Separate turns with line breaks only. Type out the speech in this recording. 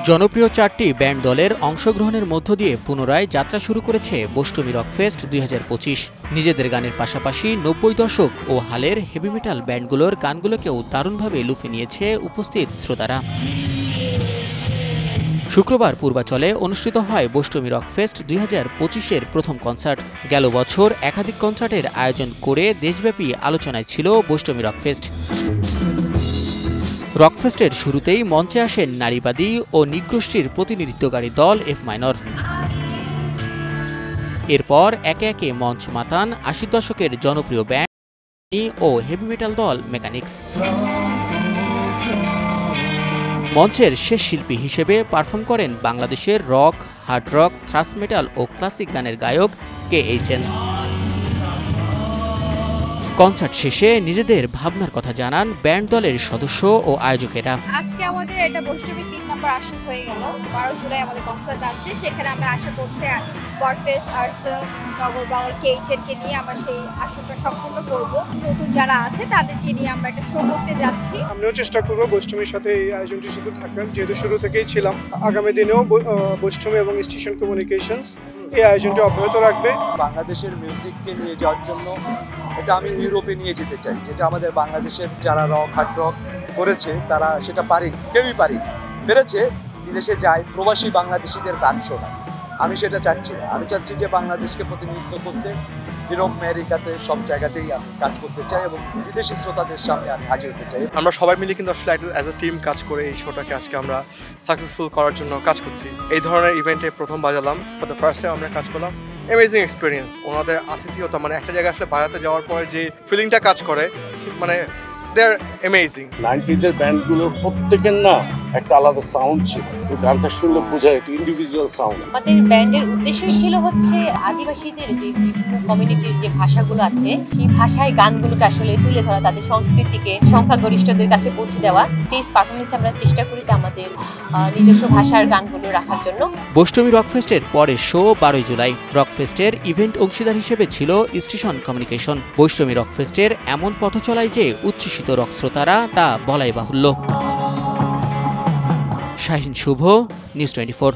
জনপ্রিয় চারটি ব্যান্ড দলের অংশগ্রহণের মধ্য দিয়ে পুনরায় যাত্রা শুরু করেছে বোস্টমি রক ফেস্ট ২০২৫। নিজেদের গানের পাশাপাশি ৯০ দশক ও হালের হেভি মেটাল ব্যান্ডগুলোর গানগুলোকেও দারুণভাবে লুফে নিয়েছে উপস্থিত শ্রোতারা। শুক্রবার পূর্বাচলে অনুষ্ঠিত হয় বোস্টমি রক ফেস্ট ২০২৫-এর প্রথম কনসার্ট। গেল বছর একাধিক কনসার্টের আয়োজন করে দেশব্যাপী আলোচনায় ছিল বোস্টমি রক ফেস্ট। রকফেস্টের শুরুতেই মঞ্চে আসেন নারীবাদী ও নিগোষ্ঠীর প্রতিনিধিত্বকারী দল এফ মাইনর। এরপর একে একে মঞ্চ মাতান ৮০ দশকের জনপ্রিয় ব্যান্ড ও হেভি মেটাল দল মেকানিক্স। মঞ্চের শেষ শিল্পী হিসেবে পারফর্ম করেন বাংলাদেশের rock, hard rock, thrash metal ও ক্লাসিক গানের গায়ক KHN। কনসার্ট শেষে নিজেদের ভাবনার কথা জানান ব্যান্ড দলের সদস্য ও আয়োজকেরা।
আজকে আমাদের এটা বোস্টমি ৩ নম্বর আসর হয়ে গেল। ১২ জুলাই আমাদের কনসার্ট আছে, সেখানে আমরা আশা করছি বরফেস, আরসেল, নগর বাউল, KHN কে নিয়ে আমরা সেই আসরটা সম্পূর্ণ করব। নতুন যারা আছে তাদেরকে নিয়ে আমরা একটা শো করতে যাচ্ছি।
আমিও চেষ্টা করব বোস্টমির সাথে এই আয়োজনটির সাথে থাকার, যেহেতু শুরু থেকেই ছিলাম। আগামী দিনেও বোস্টমি এবং স্টেশন কমিউনিকেশনস এই আয়োজনটি অব্যাহত রাখবে।
বাংলাদেশের মিউজিককে নিয়ে যাওয়ার জন্য এটা আমি ইউরোপে নিয়ে যেতে চাই, যেটা আমাদের বাংলাদেশের যারা রক, হার্ড রক করেছে তারা সেটা পারেনি, কেউই পারেনি, পেরেছে বিদেশে যায় প্রবাসী বাংলাদেশিদের গান শোনা। আমি সেটা চাচ্ছি না। আমি চাচ্ছি যে বাংলাদেশকে প্রতিনিধিত্ব করতে ইউরোপ, আমেরিকাতে সব জায়গাতেই আমি কাজ করতে চাই এবং বিদেশি শ্রোতাদের সামনে আমি হাজির হতে চাই।
আমরা সবাই মিলে কিন্তু আসলে অ্যাজ এ টিম কাজ করে এই শোটাকে আজকে আমরা সাকসেসফুল করার জন্য কাজ করছি। এই ধরনের ইভেন্টে প্রথম বাজালাম, ফর দ্য ফার্স্ট টাইম আমরা কাজ করলাম। Amazing experience. ওনাদের আতিথেয়তা, মানে একটা জায়গায় আসলে বাজাতে যাওয়ার পরে যে ফিলিংটা কাজ করে, মানে দে আর অ্যামেজিং।
90s-এর ব্যান্ডগুলো প্রত্যেকের না একটা আলাদা সাউন্ড ছিল। ওই গানটা শুনলে বোঝায় একটা ইন্ডিভিজুয়াল সাউন্ড।
আমাদের ব্যান্ডের উদ্দেশ্যই ছিল হচ্ছে আদিবাসীদের যে বিভিন্ন কমিউনিটির যে ভাষাগুলো আছে সেই ভাষায় গানগুলোকে আসলে তুলে ধরা, তাদের সংস্কৃতিকে সংখ্যাগরিষ্ঠদের কাছে পৌঁছে দেওয়া। স্টেজ পারফরমেন্সে আমরা চেষ্টা করি যে আমাদের নিজস্ব ভাষার গানগুলো রাখার জন্য।
বোস্টমি রকফেস্টের পরের শো ১২ জুলাই। রকফেস্টের ইভেন্ট অংশীদার হিসেবে ছিল স্টেশন কমিউনিকেশন। বোস্টমি রকফেস্টের এমন পথ চলায় যে উচ্ছ্বসিত রক শ্রোতারা তা বলাই বাহুল্য। শাহিন শুভ, নিউজ 24।